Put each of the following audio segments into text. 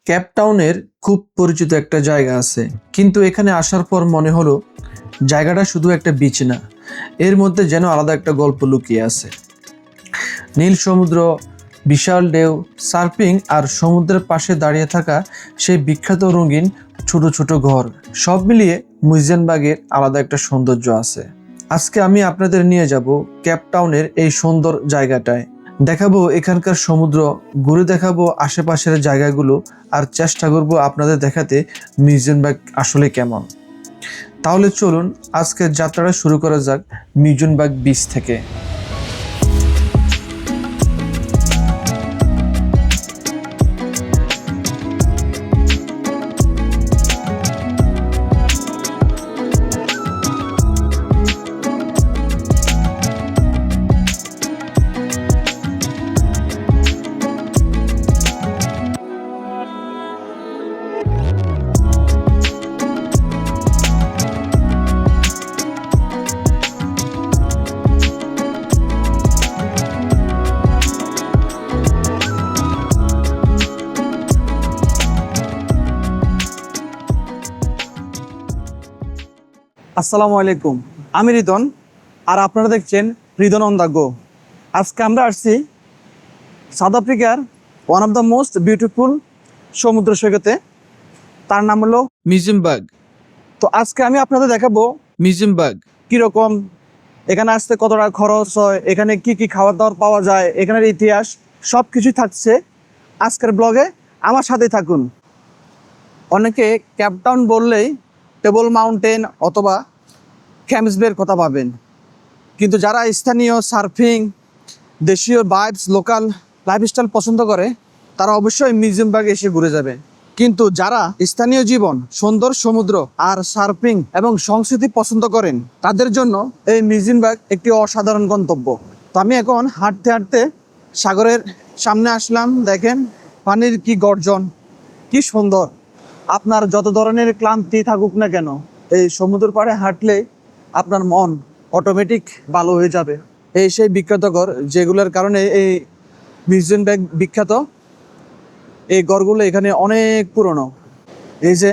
কেপটাউনের খুব পরিচিত একটা জায়গা আছে, কিন্তু এখানে আসার পর মনে হলো জায়গাটা শুধু একটা বিচ না, এর মধ্যে যেন আলাদা একটা গল্প লুকিয়ে আছে। নীল সমুদ্র, বিশাল ঢেউ, সার্ফিং আর সমুদ্রের পাশে দাঁড়িয়ে থাকা সেই বিখ্যাত রঙিন ছোট ছোট ঘর, সব মিলিয়ে মুইজেনবার্গের আলাদা একটা সৌন্দর্য আছে। আজকে আমি আপনাদের নিয়ে যাব কেপটাউনের এই সুন্দর জায়গাটায়। দেখাবো এখানকার সমুদ্র, ঘুরে দেখাবো আশেপাশের জায়গাগুলো, আর চেষ্টা করব আপনাদের দেখাতে মুইজেনবার্গ আসলে কেমন। তাহলে চলুন আজকের যাত্রাটা শুরু করা যাক মুইজেনবার্গ বিচ থেকে। আসসালামু আলাইকুম, আমি রিদন, আর আপনারা দেখছেন রিদন অন দ্য গো। আজকে আমরা আসছি সাউথ আফ্রিকার one of the most beautiful সমুদ্র সৈকতে। তার নাম হলো মুইজেনবার্গ। তো আজকে আমি আপনাদের দেখাবো মুইজেনবার্গ কীরকম এখানে আসতে, কত টাকা খরচ হয়, এখানে কি কি খাবার দাবার পাওয়া যায়, এখানের ইতিহাস সব কিছুই থাকছে আজকের ব্লগে। আমার সাথেই থাকুন। অনেকে কেপটাউন বললেই টেবল মাউন্টেন অথবা ক্যামসবের কথা পাবেন, কিন্তু যারা স্থানীয় সার্ফিং, দেশীয় ভাইবস, লোকাল লাইফস্টাইল পছন্দ করে তারা অবশ্যই মুইজেনবার্গ এসে ঘুরে যাবে। কিন্তু যারা স্থানীয় জীবন, সুন্দর সমুদ্র আর সার্ফিং এবং সংস্কৃতি পছন্দ করেন তাদের জন্য এই মুইজেনবার্গ একটি অসাধারণ গন্তব্য। তো আমি এখন হাঁটতে হাঁটতে সাগরের সামনে আসলাম। দেখেন পানির কি গর্জন, কি সুন্দর। আপনার যত ধরনের ক্লান্তি থাকুক না কেন, এই সমুদ্র পাড়ে হাঁটলে আপনার মন অটোমেটিক ভালো হয়ে যাবে। এই সেই বিখ্যাত ঘর যেগুলোর কারণে এই মুইজেনবার্গ বিখ্যাত। এই ঘরগুলো এখানে অনেক পুরনো। এই যে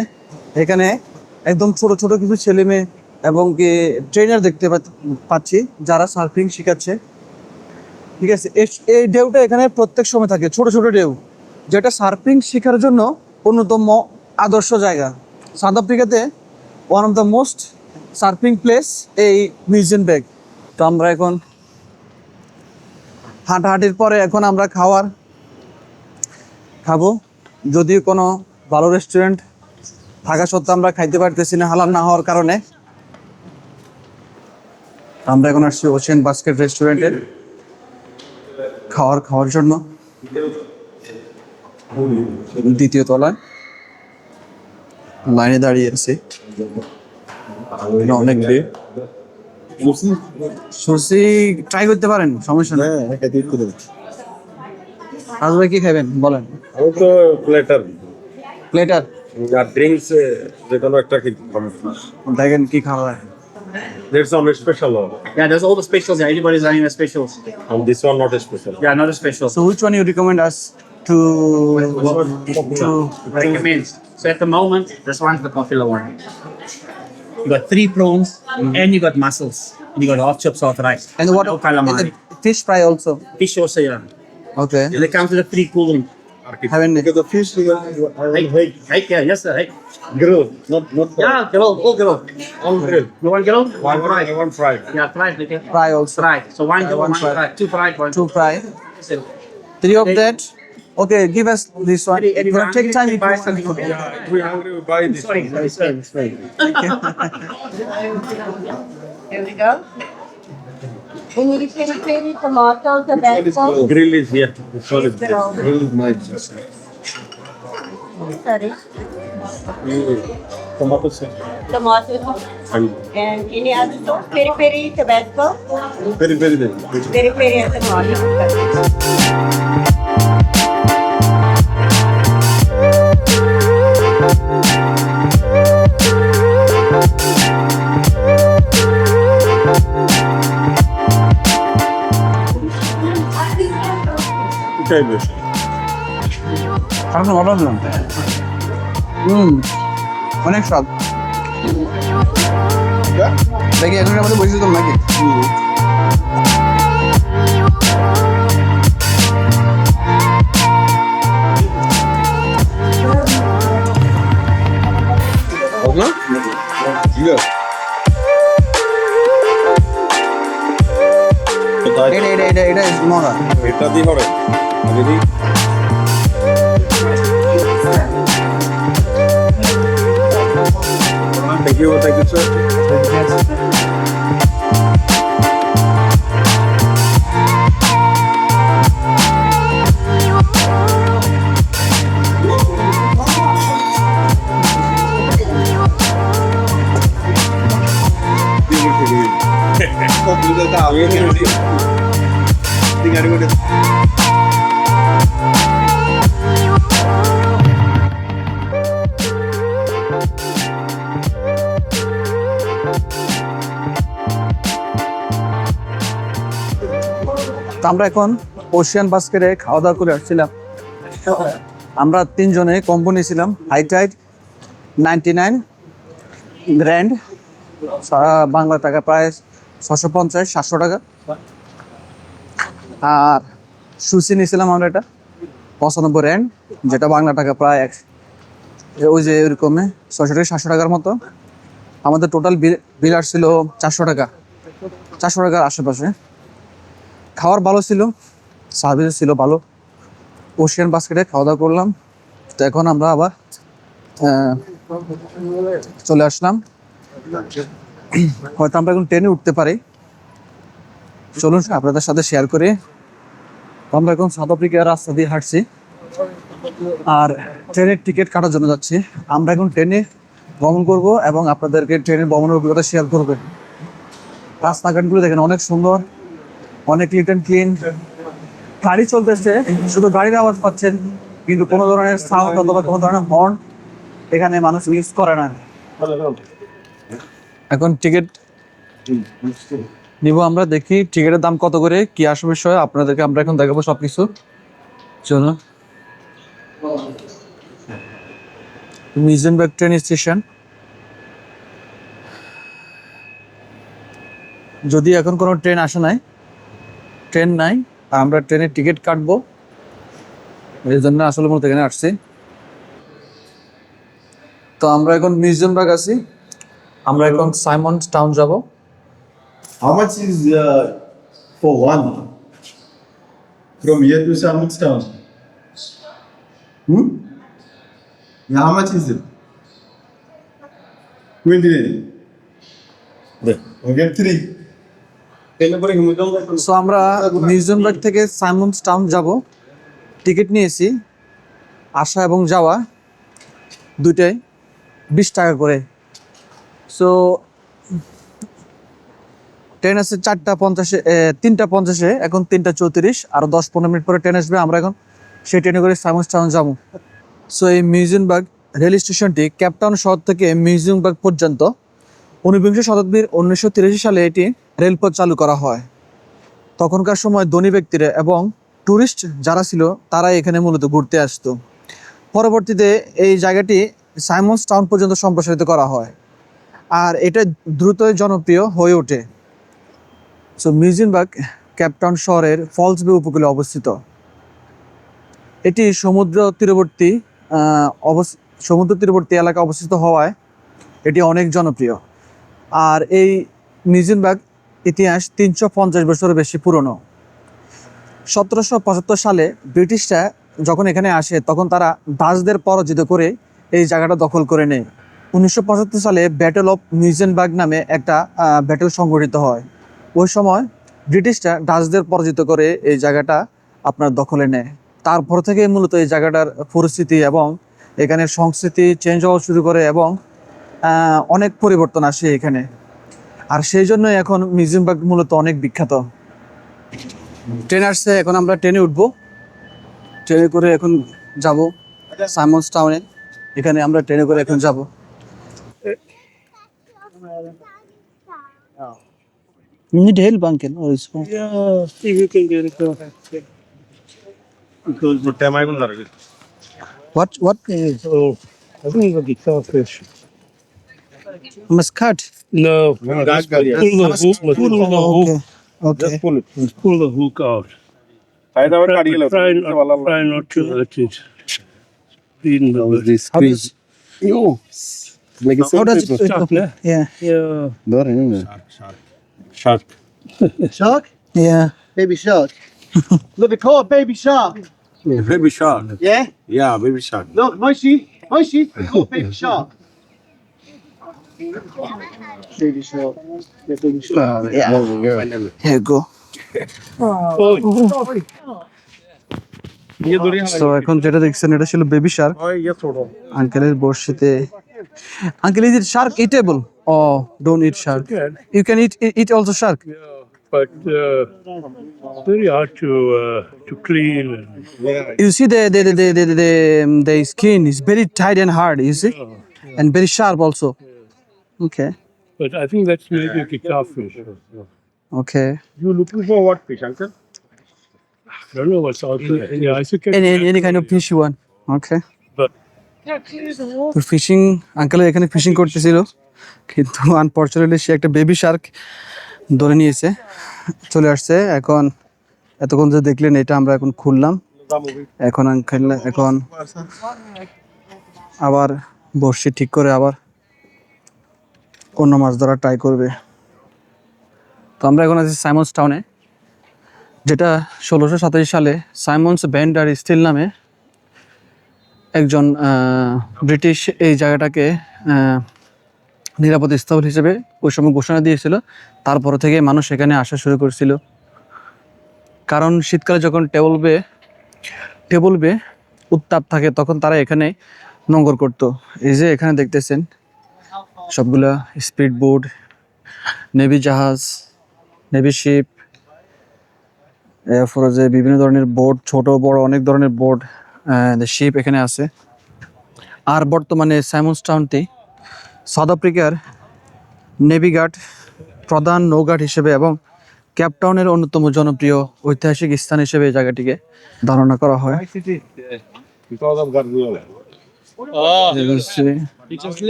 এখানে একদম ছোট ছোট কিছু ছেলে মেয়ে এবং কি ট্রেনার দেখতে পাচ্ছি যারা সার্ফিং শেখাচ্ছে। ঠিক আছে, এই ঢেউটা এখানে প্রত্যেক সময় থাকে, ছোট ছোট ঢেউ, যেটা সার্ফিং শেখার জন্য অন্যতম আদর্শ জায়গা। সাউথ আফ্রিকাতে one of the most surfing place এই মুইজেনবার্গ। তো আমরা এখন হাঁটাহাঁটির পরে এখন আমরা খাবো। যদিও কোনো ভালো রেস্টুরেন্ট থাকা সত্ত্বেও আমরা খাইতে পারতেছি না হালাল না হওয়ার কারণে। আমরা এখন আসছি ওশেন বাস্কেট রেস্টুরেন্টের খাওয়ার জন্য, দ্বিতীয় তলায় লাইনে দাঁড়িয়ে আছি। অনেক ভিড়। সরষি ট্রাই করতে পারেন, সমস্যা নেই। আজ ভাই কি খাবেন বলেন? আমি তো প্লেটার প্লেটার আর ড্রিঙ্কস যে কোনো একটা কি দেখেন কি খাওয়া। There's only special one. Yeah, there's all the specials. Yeah, everybody's running the specials. And this one not a special. Yeah, not a special. So which one you recommend us to Recommend. So at the moment, this one's the popular one. You got 3 prawns and you got mussels. And you got half chips of rice. and what No and calamari. the fish fry also? Fish also, yeah. Okay. And they come with a free cooling. Haven't Because the fish Hey, yeah, yes sir, hey. grill, not Yeah, grill, all grill. on grill. You want grill? One fry. Yeah, fried, okay. fry also? Fried. So one grill, one one fried. fried. 2 fried, 1. 2 fry. So, 3 of that. Okay, give us this one. Eddie, Gonna take time if buy you something. want. Yeah, if we're hungry, we buy this. Sorry, sorry. Here we go. We need peri-peri, tomato, tabasco. Grill is here. Sorry, Grill. grill is nice. Sorry. Tomato sauce. Tomato. And And any other sauce? Peri-peri, tabasco. very nice. Peri-peri and tomato. Okay, this. খারাপ ভালো ছিল অনেক স্বাদ দেখি এখন আমাদের বসে দিতাম নাকি Oldu mu? Yok. এটা মজা এটা দিয়ে হবে যদি Thank you, sir. Tinggal di তো আমরা এখন ওশিয়ান বাস্কেটে খাওয়া দাওয়া করে আসছিলাম আমরা তিনজনে কম্বো নিয়েছিলাম হাই টাইড 99 গ্র্যান্ড বাংলা টাকা প্রায় 650-700 টাকা আর সুশি নিয়েছিলাম আমরা এটা 95 র্যান্ড যেটা বাংলা টাকা প্রায় ওই যে এরকমে 600-700 টাকার মতো আমাদের টোটাল বিল আসছিল 400 টাকা 400 টাকার আশেপাশে খাবার ভালো ছিল সার্ভিস ছিল ভালো ওশিয়ান বাস্কেটে খাওয়া দাওয়া করলাম তো এখন আমরা আবার চলে আসলাম হয়তো আমরা এখন ট্রেনে উঠতে পারি চলুন আপনাদের সাথে শেয়ার করি আমরা এখন সাউথ আফ্রিকার রাস্তা দিয়ে হাঁটছি আর ট্রেনের টিকিট কাটার জন্য যাচ্ছি আমরা এখন ট্রেনে ভ্রমণ করব এবং আপনাদেরকে ট্রেনের ভ্রমণের অভিজ্ঞতা শেয়ার করবে রাস্তাঘাটগুলো দেখেন অনেক সুন্দর অনেক নিট অ্যান্ড ক্লিন গাড়ি চলতেছে শুধু গাড়ির আওয়াজ পাচ্ছেন কিন্তু কোনো ধরনের সাউন্ড অথবা কোনো ধরনের হর্ন এখানে মানুষ ইউজ করে না এখন টিকিট নিব আমরা দেখি টিকিটের দাম কত করে কি আসবে বিষয় আপনাদেরকে আমরা এখন দেখাবো সবকিছু চলুন মিউজিয়ামবাগ ট্রেন স্টেশন যদি এখন কোনো ট্রেন আসে নাই ট্রেন নাই আমরা ট্রেনের টিকিট কাটবো এই জন্য আসলে মূলত এখানে আসছি তো আমরা এখন মিউজিয়ামবাগ আছি আমরা এখন সাইমন্স টাউন যাব How much is for one? From here to Salmon Town? Yeah, how much is it? 29. Okay, 3. So আমরা মিউজিয়ামবাগ থেকে সাইমন্স টাউন যাব টিকিট নিয়েছি আসা এবং যাওয়া দুইটাই 20 টাকা করে সো ট্রেন আছে 3:50 এখন 3:34 আর 10-15 মিনিট পরে ট্রেন আসবে আমরা এখন সেই ট্রেনে করে সাইমন্স টাউন যাবো সো এই মিউজিয়ামবাগ রেল স্টেশনটি কেপটাউন শহর থেকে মিউজিয়ামবাগ পর্যন্ত 19 শতাব্দীর 1983 সালে এটি রেলপথ চালু করা হয় তখনকার সময় ধনী ব্যক্তিরা এবং ট্যুরিস্ট যারা ছিল তারা এখানে মূলত ঘুরতে আসতো পরবর্তীতে এই জায়গাটি সাইমন্স টাউন পর্যন্ত সম্প্রসারিত করা হয় আর এটা দ্রুত জনপ্রিয় হয়ে ওঠে সো মিউজিয়ামবাগ কেপটাউন শহরের ফলস বে উপকূলে অবস্থিত এটি সমুদ্র তীরবর্তী এলাকা অবস্থিত হওয়ায় এটি অনেক জনপ্রিয় আর এই মিউজিয়ামবাগ ইতিহাস 350 বছরের বেশি পুরনো 1775 সালে ব্রিটিশরা যখন এখানে আসে তখন তারা দাসদের পরাজিত করে এই জায়গাটা দখল করে নেয় 1975 সালে ব্যাটেল অফ মিউজিয়ামবাগ নামে একটা ব্যাটেল সংগঠিত হয় ওই সময় ব্রিটিশরা ডাচদের পরাজিত করে এই জায়গাটা আপনার দখলে নেয় তারপর থেকে মূলত এই জায়গাটার পরিস্থিতি এবং এখানের সংস্কৃতি চেঞ্জ হওয়া শুরু করে এবং অনেক পরিবর্তন আসে এখানে আর সেই জন্য এখন মিউজিয়ামবাগ মূলত অনেক বিখ্যাত ট্রেন আসছে এখন আমরা ট্রেনে উঠবো ট্রেনে করে এখন যাব সাইমন্স টাউনে এখানে আমরা ট্রেনে করে এখন যাব You need help, uncle, or is it? Tema aygun What? Oh, I think it's a guitar fish. Muscat. No, That's good. pull the hook. Pull the hook. Okay. Just pull it. Pull the hook out. I thought I would Try not to hurt it. Clean the How does how does it? Stuck, ne? Yeah. Yeah. Shark. Shark? Yeah. Baby shark. Look, they call it baby shark. Baby shark. Yeah? Yeah, baby shark. Look, Moishi, they call it baby shark. Baby shark. Baby shark. Yeah. Here you go. So এখন যেটা দেখছেন এটা ছিল baby shark আঙ্কেলের বড়শিতে uncle is it shark eatable oh don't eat shark you can eat also shark But very hard to clean. you see the skin is very tight and hard you see and very sharp also okay But I think that's maybe a guitar fish. okay You looking for what fish, uncle? I don't know what's out there. Yeah, I think any kind of fishy one okay But তো fishing uncle এখানে fishing করতেছিল কিন্তু unfortunately সে একটা baby Shark ধরে নিয়েছে চলে আসছে এখন এতক্ষণ যে দেখলেন এটা আমরা এখন খুললাম এখন আঙ্কেল এখন আবার বড়শি ঠিক করে আবার অন্য মাছ ধরা ট্রাই করবে তো আমরা এখন আছি সাইমন্স টাউনে যেটা 1687 সালে সাইমন্স ব্যান্ড আর স্টিল নামে একজন ব্রিটিশ এই জায়গাটাকে নিরাপদ স্থল হিসেবে ওই সময় ঘোষণা দিয়েছিল তারপর থেকে মানুষ এখানে আসা শুরু করেছিল কারণ শীতকালে যখন টেবল বে উত্তাপ থাকে তখন তারা এখানে নোঙর করতো এই যে এখানে দেখতেছেন সবগুলা স্পিড বোট নেভি জাহাজ নেভি শিপ এরপরে যে বিভিন্ন ধরনের বোট ছোট বড় অনেক ধরনের বোট শিপ এখানে আছে আর বর্তমানে সাইমন্স টাউনটি সাউথ আফ্রিকার নেভি গার্ড প্রধান নৌঘাট হিসেবে এবং ক্যাপটাউনের অন্যতম জনপ্রিয় ঐতিহাসিক স্থান হিসেবে এই জায়গাটিকে ধারণা করা হয় Because of Guardiola.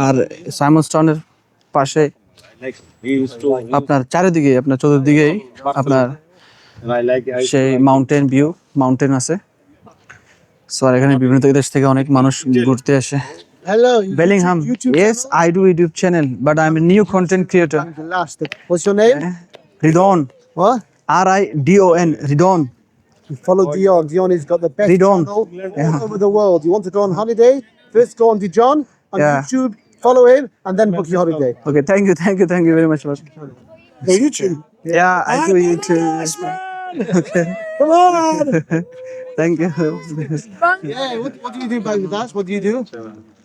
আর সাইমন্স টাউনের পাশে He used to. আপনার চারিদিকে আপনার চতুর্দিকেই আপনার And I like. সেই মাউন্টেন আছে সো আর এখানে বিভিন্ন দেশ থেকে অনেক মানুষ ঘুরতে আসে Hello. Bellingham. Yes, I do YouTube channel, but I'm a new content creator. Last. What's your name? Ridon. What? Ridon. Ridon. You follow Dion. Dion has got the best Ridon. channel Yeah. all over the world. You want to go on holiday? First go on Dijon on Yeah. YouTube, follow him, and then book your holiday. Okay, thank you very much. Go YouTube. Yeah, I do YouTube. Okay. Come on. Thank you. Yeah. What do you do, Bangladesh? What do you do?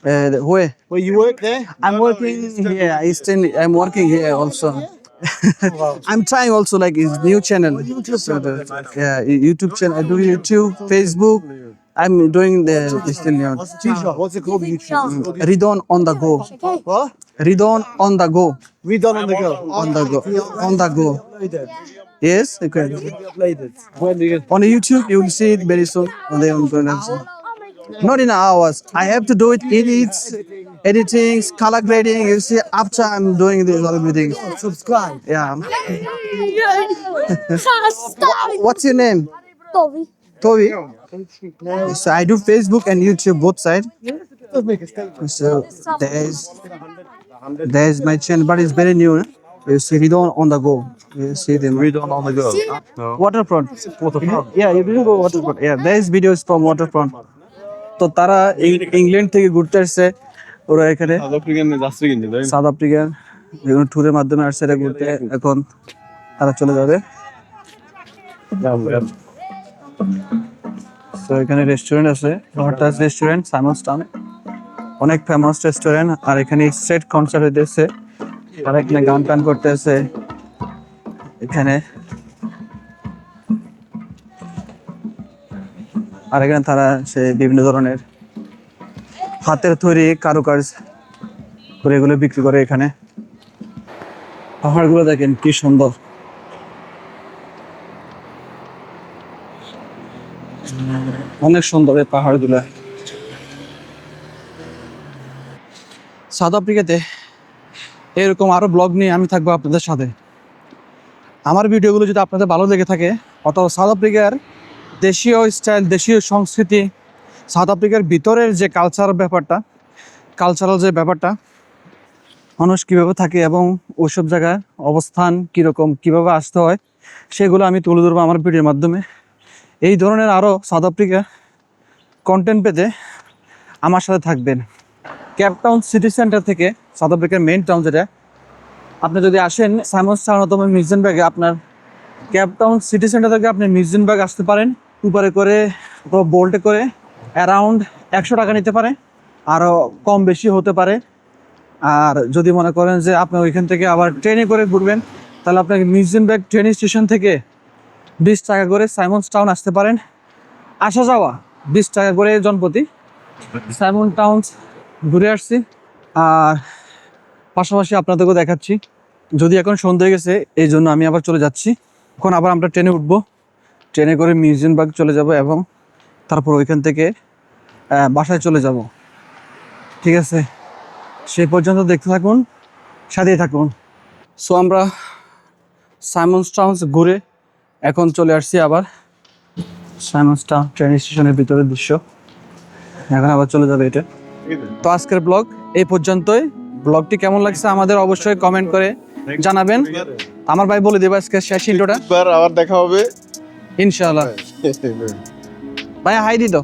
Where? Where you work there? I'm working here. I'm working here also. I'm trying also like his new channel. YouTube channel. I do YouTube, Facebook. I'm doing the still new. What's it called? YouTube. Ridon on the go. What? Ridon on the go. We done on the go. On the go. Yes, okay. When do you? On YouTube, you will see it very soon. Not in hours. I have to do it edits, editing, color grading. You see, after I'm doing this everything. Subscribe. Yeah. What's your name? Toby. Toby. So I do Facebook and YouTube both sides. Let's make a statement. So there's my channel, but it's very new. You see, Ridon on the go. You see them. Ridon on the go. Waterfront. Yeah, you didn't go waterfront. Yeah, there's videos from waterfront. তো তারা England থেকে ঘুরতে আসছে ওরা এখানে south আফ্রিকার যেগুলো ট্যুরের মাধ্যমে আসছে এটা ঘুরতে এখন তারা চলে যাবে তো এখানে রেস্টুরেন্ট আছে নর্টাস রেস্টুরেন্ট সাইমন্স টাউনে অনেক ফেমাস রেস্টুরেন্ট আর এখানে স্ট্রিট কনসার্ট হইতেছে তারা এখানে গান টান করতেছে এখানে আর এখানে তারা সে বিভিন্ন ধরনের হাতের তৈরি কারুকাজ করে এগুলো বিক্রি করে এখানে পাহাড়গুলো দেখেন কি সুন্দর অনেক সুন্দর এই পাহাড়গুলো সাউথ আফ্রিকাতে এরকম আরও ব্লগ নিয়ে আমি থাকবো আপনাদের সাথে। আমার ভিডিওগুলো যদি আপনাদের ভালো লেগে থাকে, অথবা সাউথ আফ্রিকার দেশীয় স্টাইল, দেশীয় সংস্কৃতি, সাউথ আফ্রিকার ভিতরের যে কালচারাল যে ব্যাপারটা, মানুষ কীভাবে থাকে এবং ওইসব জায়গায় অবস্থান কীরকম, কীভাবে আসতে হয়, সেগুলো আমি তুলে ধরবো আমার ভিডিওর মাধ্যমে। এই ধরনের আরও সাউথ আফ্রিকা কন্টেন্ট পেতে আমার সাথে থাকবেন। কেপটাউন সিটি সেন্টার থেকে, সাউথ আফ্রিকার মেইন টাউন যেটা, আপনি যদি আসেন সাইমন্স টাউন অথবা মিউজিয়ামবার্গে, আপনার কেপটাউন সিটি সেন্টার থেকে আপনি মিউজিয়ামবার্গ আসতে পারেন। উবারে করে অথবা বোল্টে করে অ্যারাউন্ড 100 টাকা নিতে পারে, আরও কম বেশি হতে পারে। আর যদি মনে করেন যে আপনি ওইখান থেকে আবার ট্রেনে করে ঘুরবেন, তাহলে আপনাকে মিউজিয়ামবার্গ ট্রেন স্টেশন থেকে 20 টাকা করে সাইমন্স টাউন আসতে পারেন। আসা যাওয়া 20 টাকা করে জনপ্রতি। সাইমন টাউন্স ঘুরে আসছি, আর পাশাপাশি আপনাদেরকেও দেখাচ্ছি। যদি এখন সন্ধ্যা হয়ে গেছে, এই জন্য আমি আবার চলে যাচ্ছি। এখন আবার আমরা ট্রেনে উঠবো, ট্রেনে করে মিউজিয়ামবার্গ চলে যাব এবং তারপর ওইখান থেকে বাসায় চলে যাব। ঠিক আছে, সেই পর্যন্ত দেখতে থাকুন, সাথেই থাকুন। সো আমরা সাইমন্স টাউন্স ঘুরে এখন চলে আসছি আবার সাইমন্স টাউন ট্রেন স্টেশনের ভিতরের দৃশ্য। এখন আবার চলে যাবে এটা। তো আজকের ব্লগ এই পর্যন্তই। ব্লগটি কেমন লাগছে আমাদের অবশ্যই কমেন্ট করে জানাবেন। আমার ভাই বলে দেবো আজকে শেষ ইন্ট্রোটা। আবার দেখা হবে ইনশাআল্লাহ। ভাই হাই দিত।